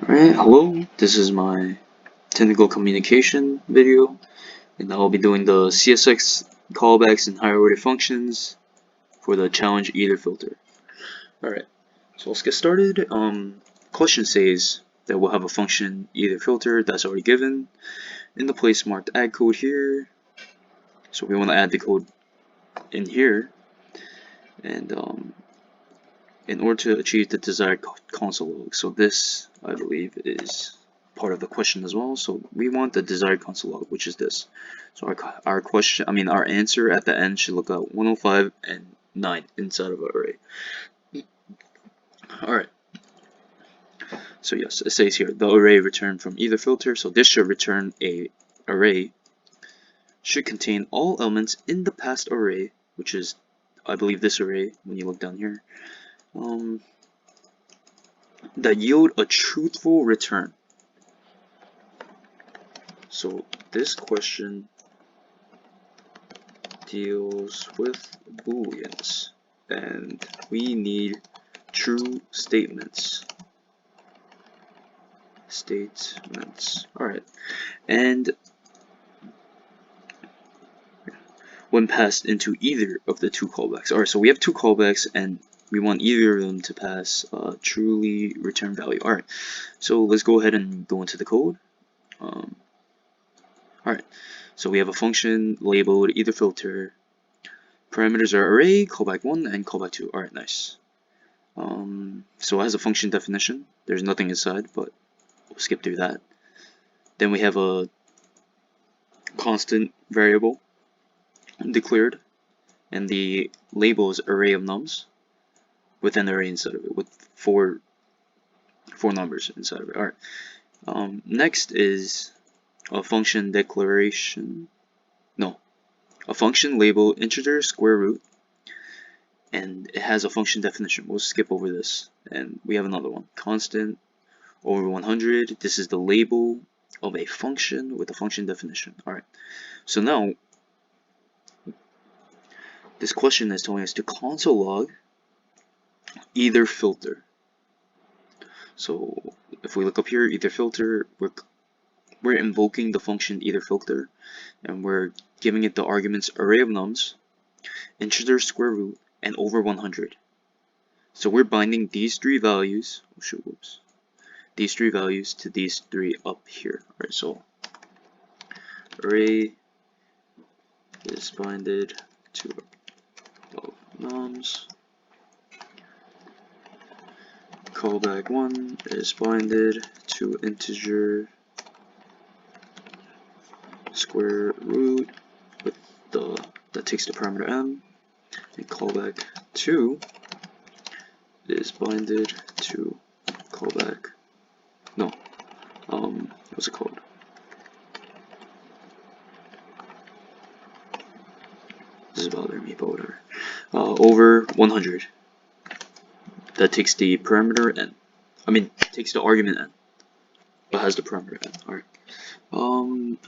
Alright, hello, this is my technical communication video, and I'll be doing the CSX callbacks and higher order functions for the challenge either filter. Alright, so let's get started. Question says that we'll have a function either filter that's already given in the place marked add code here. So we want to add the code in here, and in order to achieve the desired console log. So this, I believe, is part of the question as well. So we want the desired console log, which is this. So our question, our answer at the end should look at 105 and 9 inside of our array. Alright. So yes, it says here, the array returned from either filter. So this should return a array, should contain all elements in the past array, which is, I believe, this array when you look down here. That yield a truthful return. So this question deals with booleans, and we need true statements. Alright, and when passed into either of the two callbacks. Alright, so we have two callbacks, and we want either of them to pass a truly return value. Alright, so let's go ahead and go into the code. Alright, so we have a function labeled either filter. Parameters are array, callback 1, and callback 2. Alright, nice. So it has a function definition. There's nothing inside, but we'll skip through that. Then we have a constant variable declared, and the label is array of nums with an array inside of it, with four numbers inside of it. Alright. Next is a function declaration. No, a function labeled integer square root, and it has a function definition. We'll skip over this, and we have another one, constant over 100. This is the label of a function with a function definition. Alright, so now this question is telling us to console log either filter. So if we look up here, either filter, we're invoking the function either filter, and we're giving it the arguments array of nums, integer square root, and over 100. So we're binding these three values, these three values to these three up here. Alright, so array is binded to nums, callback 1 is binded to integer square root with that takes the parameter m, and callback 2 is binded to callback, what's it called? This is bothering me, but whatever. Over 100. That takes the parameter n. Takes the argument n, but has the parameter n. Alright.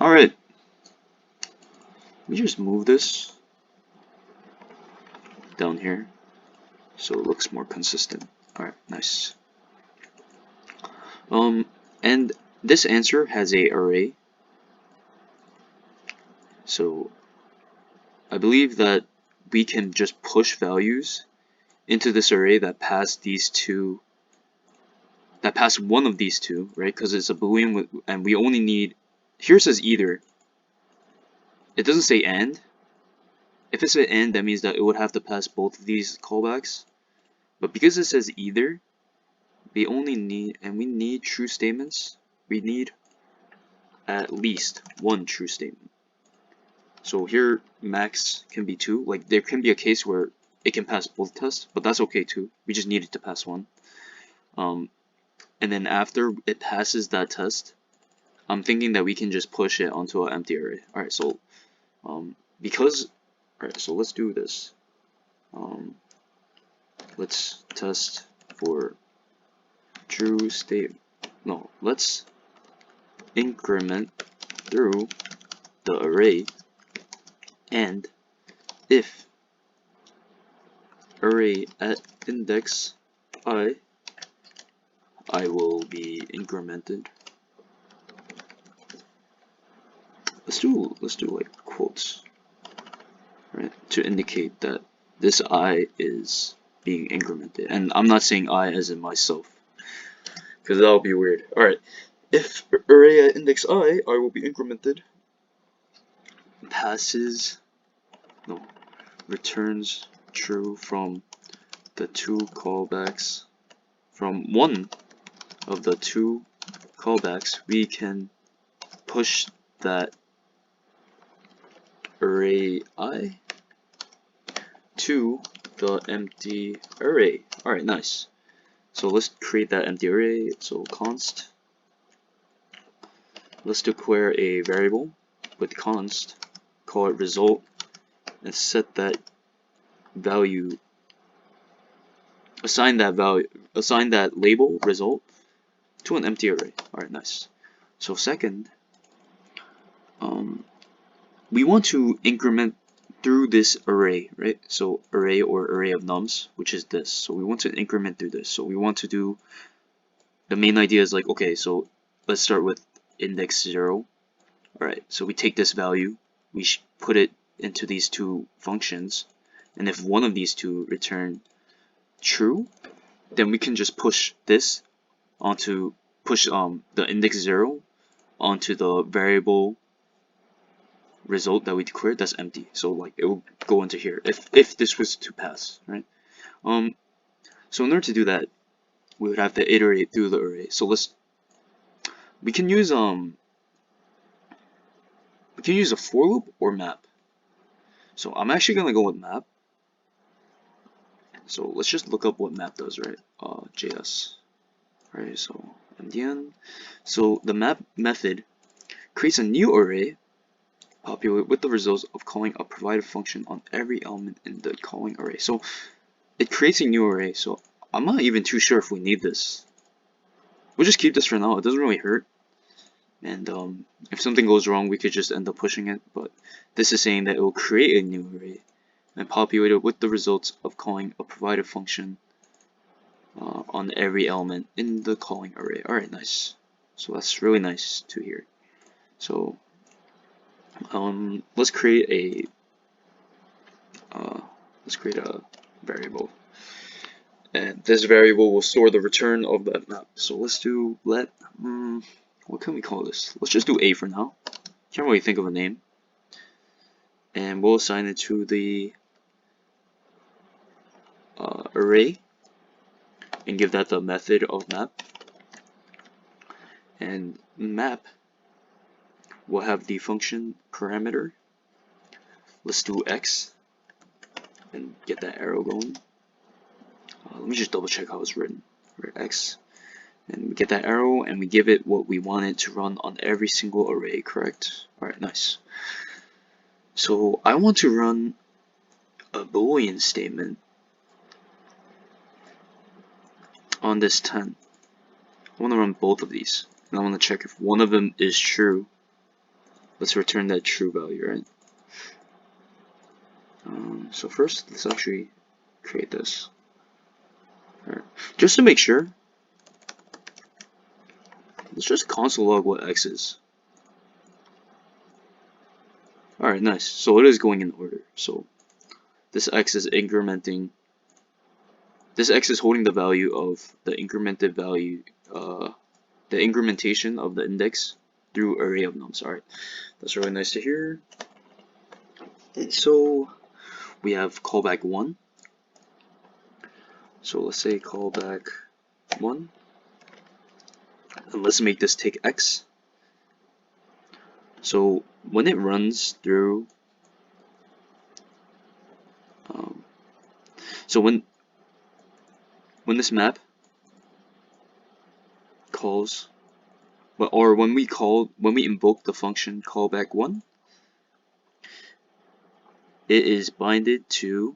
Alright. Let me just move this down here so it looks more consistent. Alright, nice. And this answer has a array. So I believe that we can just push values into this array that pass one of these two, right? Because it's a boolean and we only need, here it says either. It doesn't say and. If it said and, that means that it would have to pass both of these callbacks. But because it says either, we only need, and we need true statements, we need at least one true statement. So here max can be 2. Like there can be a case where it can pass both tests, but that's okay too. We just need it to pass one. And then after it passes that test, I'm thinking that we can just push it onto an empty array. Alright, so so let's do this. Let's test for true state. No, let's increment through the array, and if array at index I I will be incremented. Let's do like quotes, right, to indicate that this I is being incremented. And I'm not saying I as in myself, because that'll be weird. Alright, if array at index I will be incremented, returns true from the two callbacks. From one of the two callbacks, we can push that array I to the empty array. Alright, nice. So let's create that empty array. So const. Let's declare a variable with const, call it result, and set that value, assign that label result to an empty array. Alright, nice. So second, we want to increment through this array, right? So array or array of nums, which is this. So we want to increment through this. So we want to do, the main idea is like, okay, so let's start with index 0. Alright, so we take this value, we put it into these two functions, and if one of these two return true, then we can just push this onto, the index 0 onto the variable result that we declared that's empty. So like it will go into here if this was to pass, right? So in order to do that, we would have to iterate through the array. So we can use a for loop or map. So I'm actually gonna go with map. So let's just look up what map does, right? JS. Right, so MDN. So the map method creates a new array populate with the results of calling a provided function on every element in the calling array. So it creates a new array, so I'm not even too sure if we need this. We'll just keep this for now, it doesn't really hurt. And if something goes wrong, we could just end up pushing it, but this is saying that it will create a new array and populate it with the results of calling a provided function on every element in the calling array. Alright, nice. So that's really nice to hear. So let's create a variable, and this variable will store the return of that map. So let's do what can we call this? Let's just do A for now. Can't really think of a name, and we'll assign it to the array and give that the method of map, and map will have the function parameter. Let's do x and get that arrow going. Let me just double check how it's written. Right, x, and we get that arrow and we give it what we want it to run on every single array, correct? Alright, nice. So I want to run a Boolean statement on this 10. I want to run both of these, and I want to check if one of them is true. Let's return that true value, right? So first, let's actually create this. Alright. Just to make sure, let's just console log what x is. Alright, nice. So it is going in order. So this x is incrementing. This x is holding the value of the incremented value, the incrementation of the index through array of nums. Alright, that's really nice to hear. And so we have callback 1. So let's say callback 1. And let's make this take x. So when it runs through, so when this map calls, or when we invoke the function callback1, it is binded to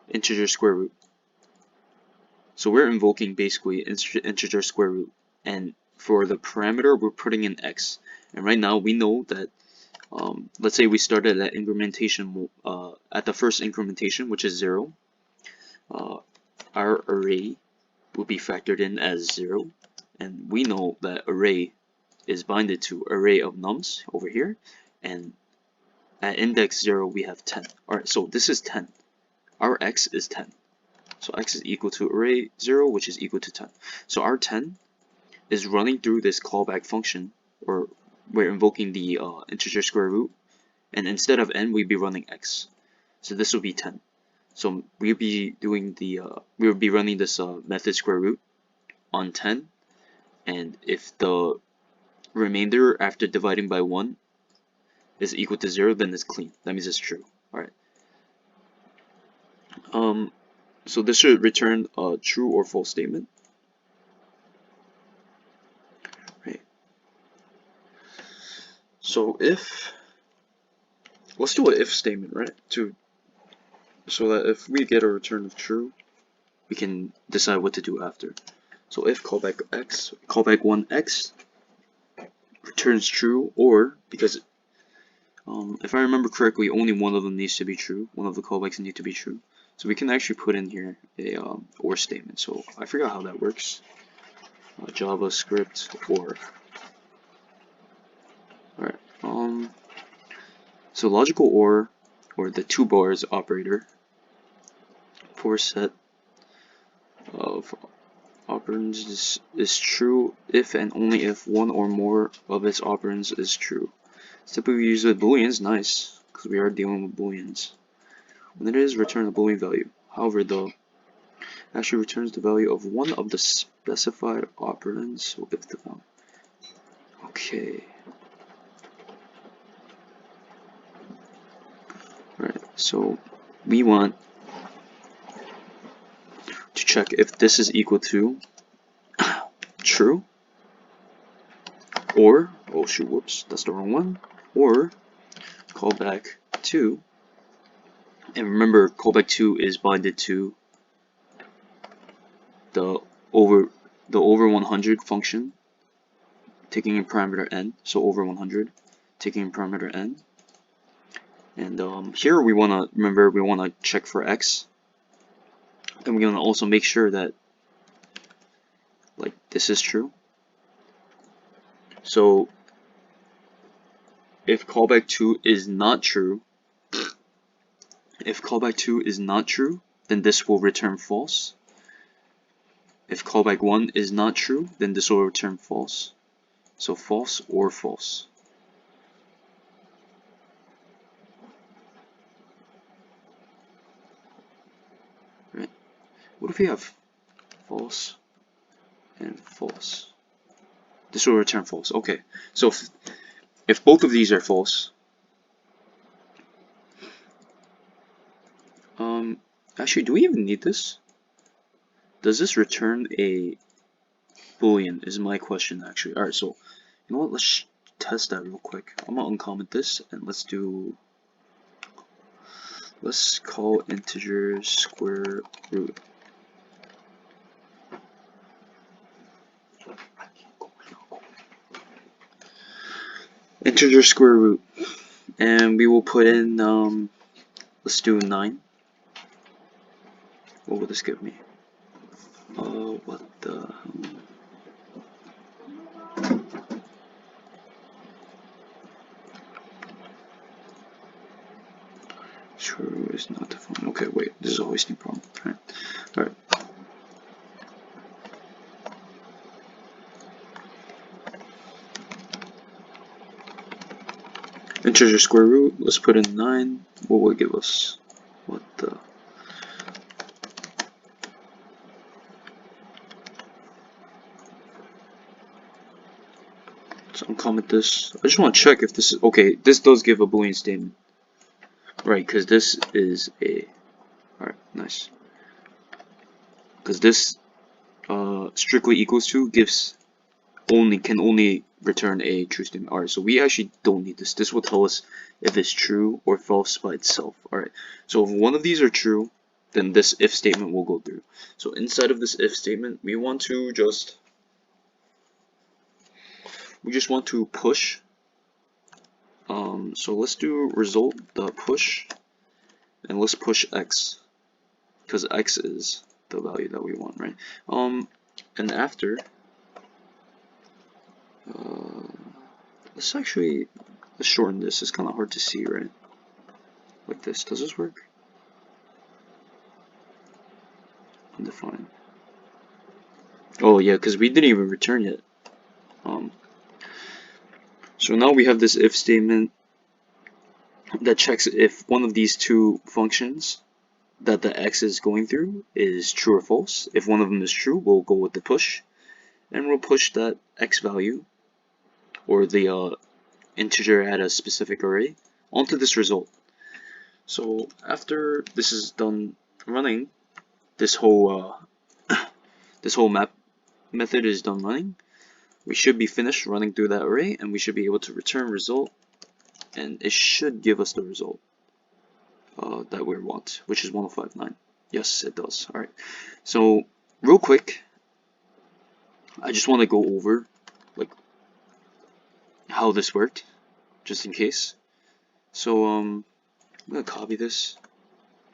integer square root. So we're invoking basically integer square root, and for the parameter we're putting in x. And right now we know that let's say we started at incrementation at the first incrementation, which is 0. our array will be factored in as 0, and we know that array is binded to array of nums over here, and at index 0 we have 10. Alright, so this is 10. Our x is 10. So x is equal to array 0, which is equal to 10. So our 10 is running through this callback function, or we're invoking the integer square root, and instead of n, we'd be running x. So this will be 10. So we'll be doing the we'll be running this method square root on 10, and if the remainder after dividing by 1 is equal to 0, then it's clean. That means it's true. Alright. So this should return a true or false statement. Right. So let's do an if statement, right? So that if we get a return of true, we can decide what to do after. So if callback 1x returns true, or because if I remember correctly, only one of them needs to be true. One of the callbacks need to be true. So we can actually put in here a or statement. So I forgot how that works. JavaScript or. Alright. So logical or the two bars operator for set of operands is true if and only if one or more of its operands is true. It's typically used with booleans, nice, because we are dealing with booleans. When it is, return a boolean value. However, though, actually returns the value of one of the specified operands. So if the value. Okay. Right. So we want to check if this is equal to true, or oh shoot, whoops, that's the wrong one, or callback 2. And remember, callback 2 is binded to the over 100 function, taking in parameter n. So over 100, taking in parameter n. And here we want to check for x, and we're gonna also make sure that like this is true. So if callback 2 is not true, then this will return false. If callback 1 is not true, then this will return false. So false or false. Right? What if we have false and false? This will return false. Okay. So if both of these are false, actually, do we even need this? Does this return a boolean is my question actually. Alright, so you know what, let's test that real quick. I'm gonna uncomment this and let's call integer square root. Integer square root, and we will put in let's do 9. What will this give me? What the square root is not defined. Okay, wait, this is always new problem. Alright. Integer square root, let's put in 9. What will it give us? What the? So uncomment this. I just want to check if this is okay. This does give a boolean statement, right? Because this is a. Alright, nice. Because this strictly equals to can only return a true statement. Alright, so we actually don't need this. This will tell us if it's true or false by itself. Alright, so if one of these are true, then this if statement will go through. So inside of this if statement, we just want to push. So let's do result.push, and let's push x, because x is the value that we want, right? And after, let's shorten this. It's kind of hard to see, right? Like this. Does this work? Undefined. Oh yeah, because we didn't even return yet. So now we have this if statement that checks if one of these two functions that the x is going through is true or false. If one of them is true, we'll go with the push, and we'll push that x value or the integer at a specific array onto this result. So after this is done running, this whole map method is done running, we should be finished running through that array, and we should be able to return result, and it should give us the result that we want, which is 1059. Yes, it does. Alright, so real quick, I just want to go over like how this worked, just in case. So I'm gonna copy this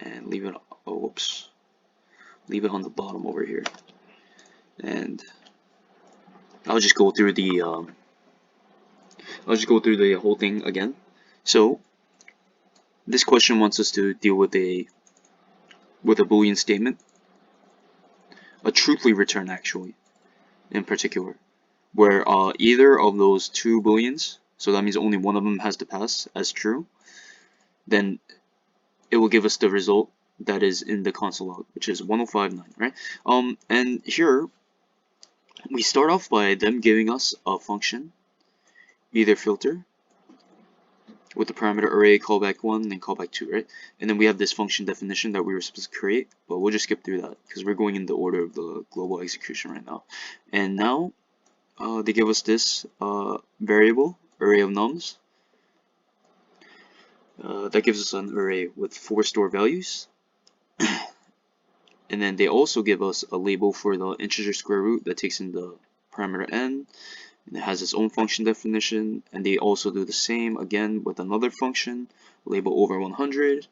and leave it. Oh, whoops, leave it on the bottom over here, and I'll just go through the whole thing again. So this question wants us to deal with a Boolean statement, a truthfully return actually, in particular, where either of those two booleans, so that means only one of them has to pass as true, then it will give us the result that is in the console log, which is 1059, right? And here we start off by them giving us a function, either filter, with the parameter array callback 1 and callback 2, right? And then we have this function definition that we were supposed to create, but we'll just skip through that because we're going in the order of the global execution right now. And now they give us this variable, array of nums, that gives us an array with 4 stored values. And then they also give us a label for the integer square root that takes in the parameter n, and it has its own function definition, and they also do the same again with another function, label over 100,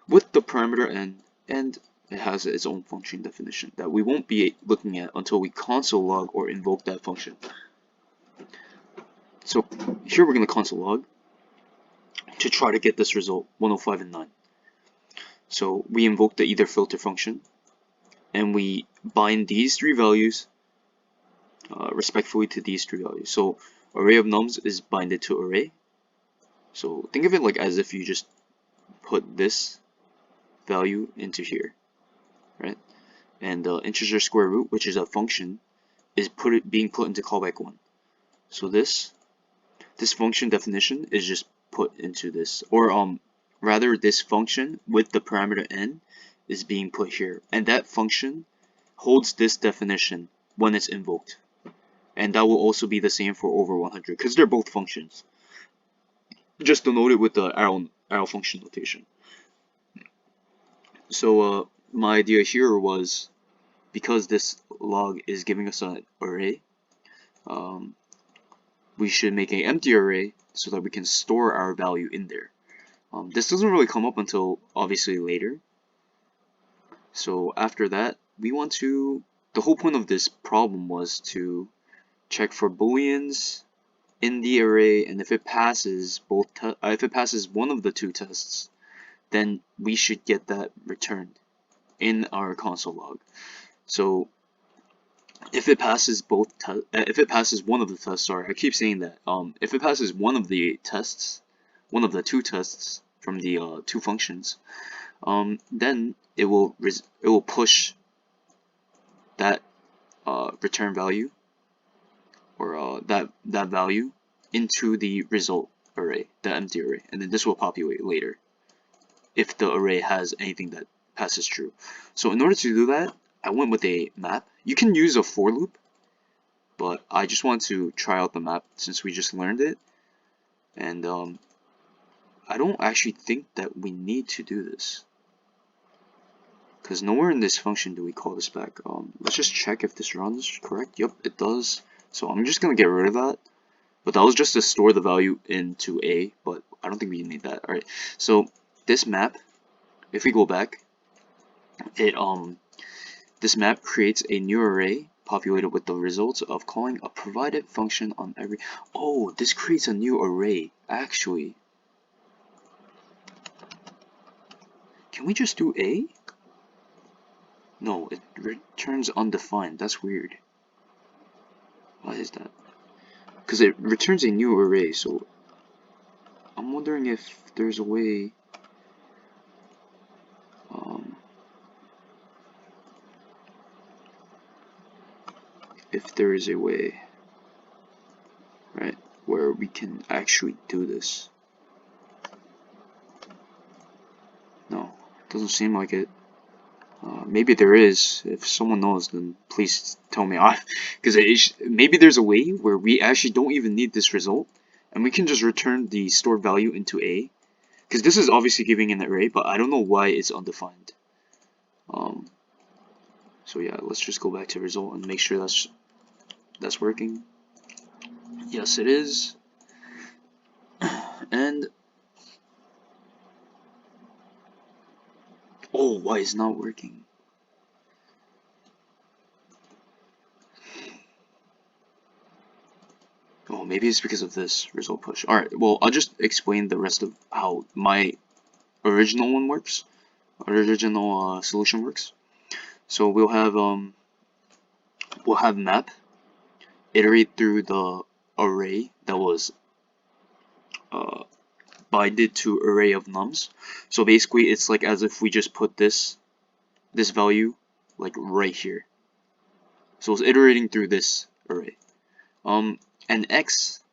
with the parameter n, and it has its own function definition that we won't be looking at until we console log or invoke that function. So here we're going to console log to try to get this result, 105 and 9. So we invoke the either filter function, and we bind these three values respectfully to these three values. So array of nums is binded to array. So think of it like as if you just put this value into here, right? And the integer square root, which is a function, is being put into callback 1. So this function definition is just put into this, or rather this function with the parameter n is being put here, and that function holds this definition when it's invoked, and that will also be the same for over 100 because they're both functions. Just denote it with the arrow function notation. So my idea here was, because this log is giving us an array, we should make an empty array so that we can store our value in there. This doesn't really come up until obviously later. So after that, we want to, the whole point of this problem was to check for booleans in the array, and if it passes one of the two tests, then we should get that returned in our console log. So if it passes one of the tests, sorry, I keep saying that. If it passes one of the tests, one of the two tests from the two functions, then it will push that return value, or that value, into the result array, the empty array, and then this will populate later if the array has anything that passes true. So in order to do that, I went with a map. You can use a for loop, but I just want to try out the map since we just learned it, and I don't actually think that we need to do this, because nowhere in this function do we call this back. Let's just check if this runs correct. Yep, it does. So I'm just gonna get rid of that. But that was just to store the value into A, but I don't think we need that. Alright, so this map, if we go back, it This map creates a new array populated with the results of calling a provided function on every. Oh, this creates a new array. Actually, can we just do A? No, it returns undefined. That's weird. Why is that? Because it returns a new array, so I'm wondering if there's a way. If there is a way, right, where we can actually do this. No, doesn't seem like it. Maybe there is. If someone knows, then please tell me. Because maybe there's a way where we actually don't even need this result, and we can just return the stored value into A. Because this is obviously giving an array, but I don't know why it's undefined. So yeah, let's just go back to result and make sure that's working. Yes, it is. And oh, why is it not working? Oh, maybe it's because of this result push. Alright, well, I'll just explain the rest of how my original one works. Original solution works. So we'll have map iterate through the array that was binded to array of nums. So basically, it's like as if we just put this value like right here. So it's iterating through this array. And x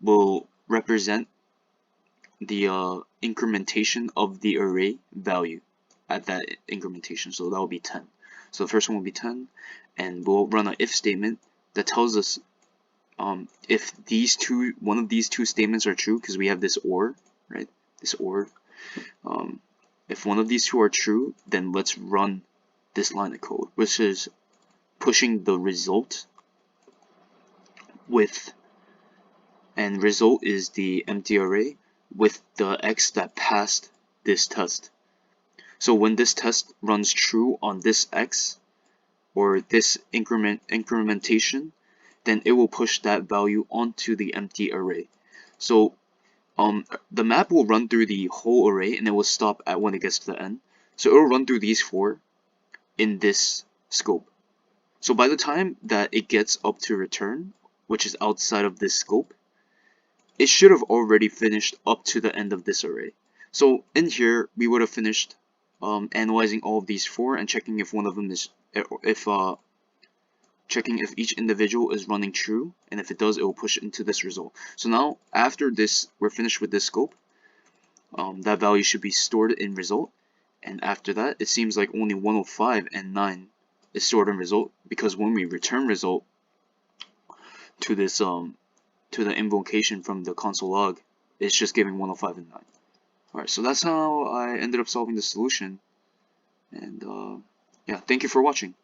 will represent the incrementation of the array value at that incrementation. So that will be 10. So the first one will be 10, and we'll run an if statement that tells us if one of these two statements are true, because we have this or, right? This or. If one of these two are true, then let's run this line of code, which is pushing the result with, and result is the empty array with the x that passed this test. So when this test runs true on this x, or this incrementation, then it will push that value onto the empty array. So the map will run through the whole array, and it will stop at when it gets to the end. So it will run through these four in this scope. So by the time that it gets up to return, which is outside of this scope, it should have already finished up to the end of this array. So in here, we would have finished analyzing all of these four and checking if one of them is, checking if each individual is running true, and if it does, it will push into this result. So now, after this, we're finished with this scope. That value should be stored in result, and after that, it seems like only 105 and 9 is stored in result, because when we return result to this to the invocation from the console log, it's just giving 105 and 9. Alright, so that's how I ended up solving the solution, and yeah, thank you for watching.